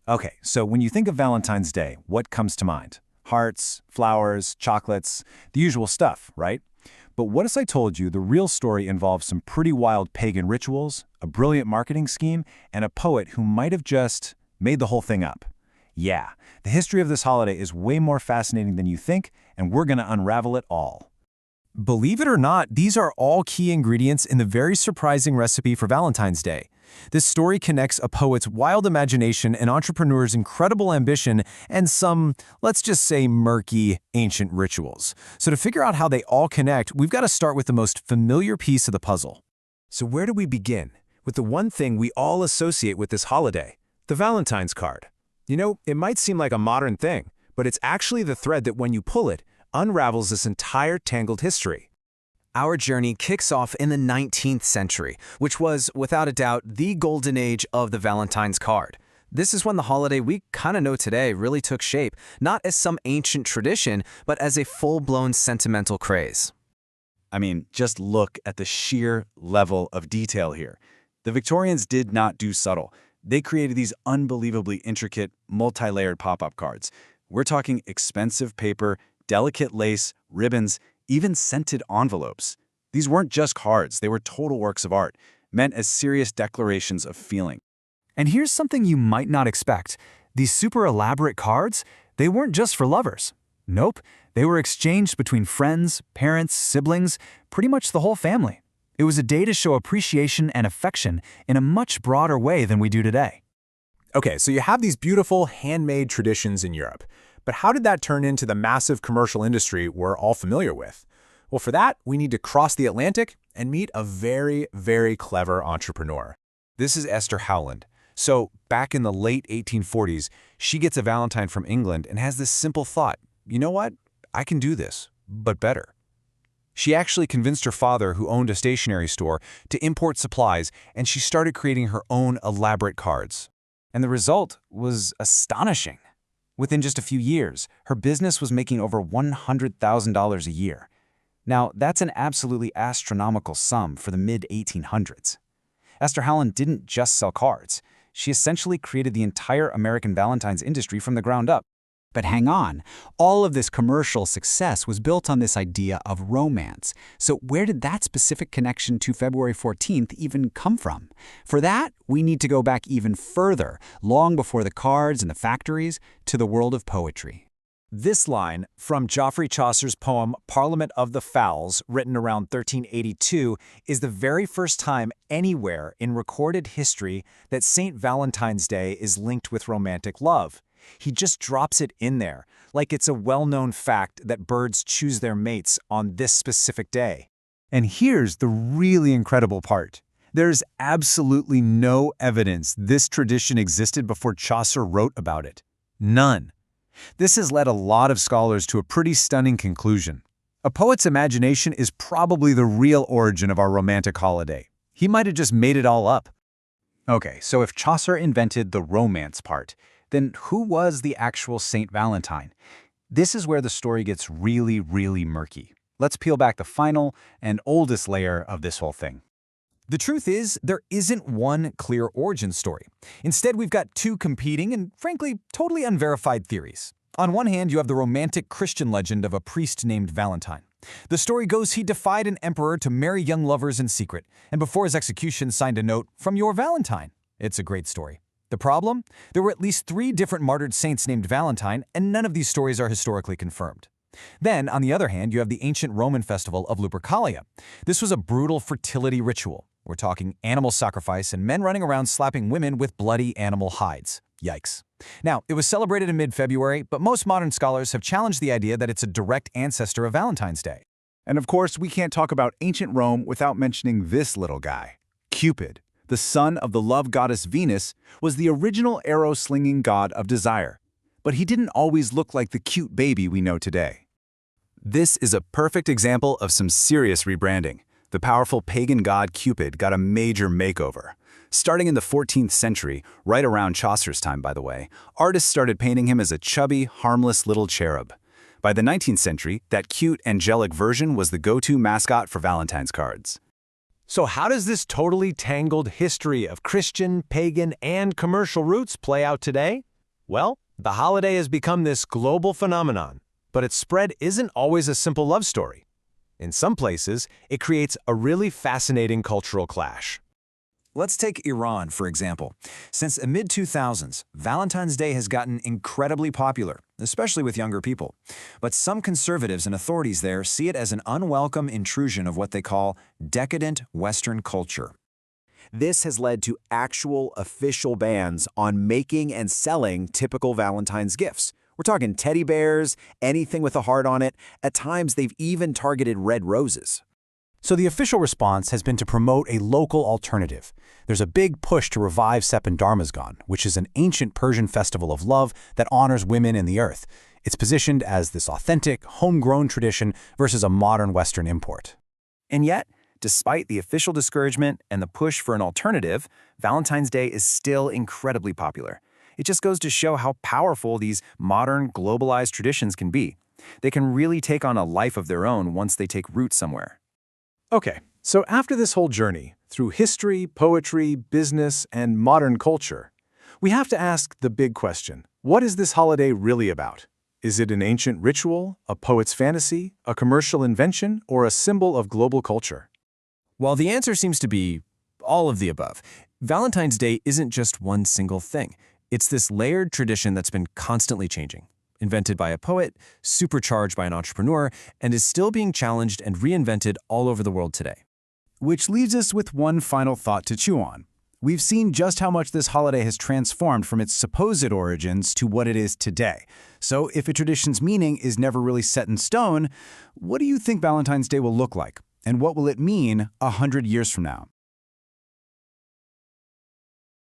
Okay, so when you think of Valentine's Day, what comes to mind? Hearts, flowers, chocolates, the usual stuff, right? But what if I told you the real story involves some pretty wild pagan rituals, a brilliant marketing scheme, and a poet who might have just made the whole thing up? Yeah, the history of this holiday is way more fascinating than you think, and we're gonna unravel it all. Believe it or not, these are all key ingredients in the very surprising recipe for Valentine's Day. This story connects a poet's wild imagination, an entrepreneur's incredible ambition, and some, let's just say, murky, ancient rituals. So to figure out how they all connect, we've got to start with the most familiar piece of the puzzle. So where do we begin? With the one thing we all associate with this holiday, the Valentine's card. You know, it might seem like a modern thing, but it's actually the thread that when you pull it, unravels this entire tangled history. Our journey kicks off in the 19th century, which was, without a doubt, the golden age of the Valentine's card. This is when the holiday we kind of know today really took shape, not as some ancient tradition, but as a full-blown sentimental craze. I mean, just look at the sheer level of detail here. The Victorians did not do subtle. They created these unbelievably intricate, multi-layered pop-up cards. We're talking expensive paper, delicate lace, ribbons, even scented envelopes. These weren't just cards, they were total works of art, meant as serious declarations of feeling. And here's something you might not expect. These super elaborate cards, they weren't just for lovers. Nope, they were exchanged between friends, parents, siblings, pretty much the whole family. It was a day to show appreciation and affection in a much broader way than we do today. Okay, so you have these beautiful handmade traditions in Europe. But how did that turn into the massive commercial industry we're all familiar with? Well, for that, we need to cross the Atlantic and meet a very, very clever entrepreneur. This is Esther Howland. So, back in the late 1840s, she gets a Valentine from England and has this simple thought, you know what? I can do this, but better. She actually convinced her father, who owned a stationery store, to import supplies, and she started creating her own elaborate cards. And the result was astonishing. Within just a few years, her business was making over $100,000 a year. Now, that's an absolutely astronomical sum for the mid-1800s. Esther Howland didn't just sell cards. She essentially created the entire American Valentine's industry from the ground up. But hang on, all of this commercial success was built on this idea of romance. So where did that specific connection to February 14th even come from? For that, we need to go back even further, long before the cards and the factories, to the world of poetry. This line, from Geoffrey Chaucer's poem Parliament of the Fowls, written around 1382, is the very first time anywhere in recorded history that Saint Valentine's Day is linked with romantic love. He just drops it in there, like it's a well-known fact that birds choose their mates on this specific day. And here's the really incredible part. There's absolutely no evidence this tradition existed before Chaucer wrote about it. None. This has led a lot of scholars to a pretty stunning conclusion. A poet's imagination is probably the real origin of our romantic holiday. He might have just made it all up. Okay, so if Chaucer invented the romance part, then who was the actual Saint Valentine? This is where the story gets really, really murky. Let's peel back the final and oldest layer of this whole thing. The truth is, there isn't one clear origin story. Instead, we've got two competing and, frankly, totally unverified theories. On one hand, you have the romantic Christian legend of a priest named Valentine. The story goes he defied an emperor to marry young lovers in secret, and before his execution signed a note, "From your Valentine." It's a great story. The problem? There were at least 3 different martyred saints named Valentine, and none of these stories are historically confirmed. Then, on the other hand, you have the ancient Roman festival of Lupercalia. This was a brutal fertility ritual. We're talking animal sacrifice and men running around slapping women with bloody animal hides. Yikes. Now, it was celebrated in mid-February, but most modern scholars have challenged the idea that it's a direct ancestor of Valentine's Day. And of course, we can't talk about ancient Rome without mentioning this little guy. Cupid, the son of the love goddess Venus, was the original arrow-slinging god of desire. But he didn't always look like the cute baby we know today. This is a perfect example of some serious rebranding. The powerful pagan god Cupid got a major makeover. Starting in the 14th century, right around Chaucer's time, by the way, artists started painting him as a chubby, harmless little cherub. By the 19th century, that cute, angelic version was the go-to mascot for Valentine's cards. So how does this totally tangled history of Christian, pagan, and commercial roots play out today? Well, the holiday has become this global phenomenon, but its spread isn't always a simple love story. In some places, it creates a really fascinating cultural clash. Let's take Iran, for example. Since the mid-2000s, Valentine's Day has gotten incredibly popular, especially with younger people. But some conservatives and authorities there see it as an unwelcome intrusion of what they call decadent Western culture. This has led to actual official bans on making and selling typical Valentine's gifts. We're talking teddy bears, anything with a heart on it. At times, they've even targeted red roses. So the official response has been to promote a local alternative. There's a big push to revive Sepandārmazgān, which is an ancient Persian festival of love that honors women and the earth. It's positioned as this authentic, homegrown tradition versus a modern Western import. And yet, despite the official discouragement and the push for an alternative, Valentine's Day is still incredibly popular. It just goes to show how powerful these modern, globalized traditions can be. They can really take on a life of their own once they take root somewhere. Okay, so after this whole journey, through history, poetry, business, and modern culture, we have to ask the big question: what is this holiday really about? Is it an ancient ritual, a poet's fantasy, a commercial invention, or a symbol of global culture? While the answer seems to be all of the above, Valentine's Day isn't just one single thing. It's this layered tradition that's been constantly changing. Invented by a poet, supercharged by an entrepreneur, and is still being challenged and reinvented all over the world today. Which leaves us with one final thought to chew on. We've seen just how much this holiday has transformed from its supposed origins to what it is today. So if a tradition's meaning is never really set in stone, what do you think Valentine's Day will look like? And what will it mean 100 years from now?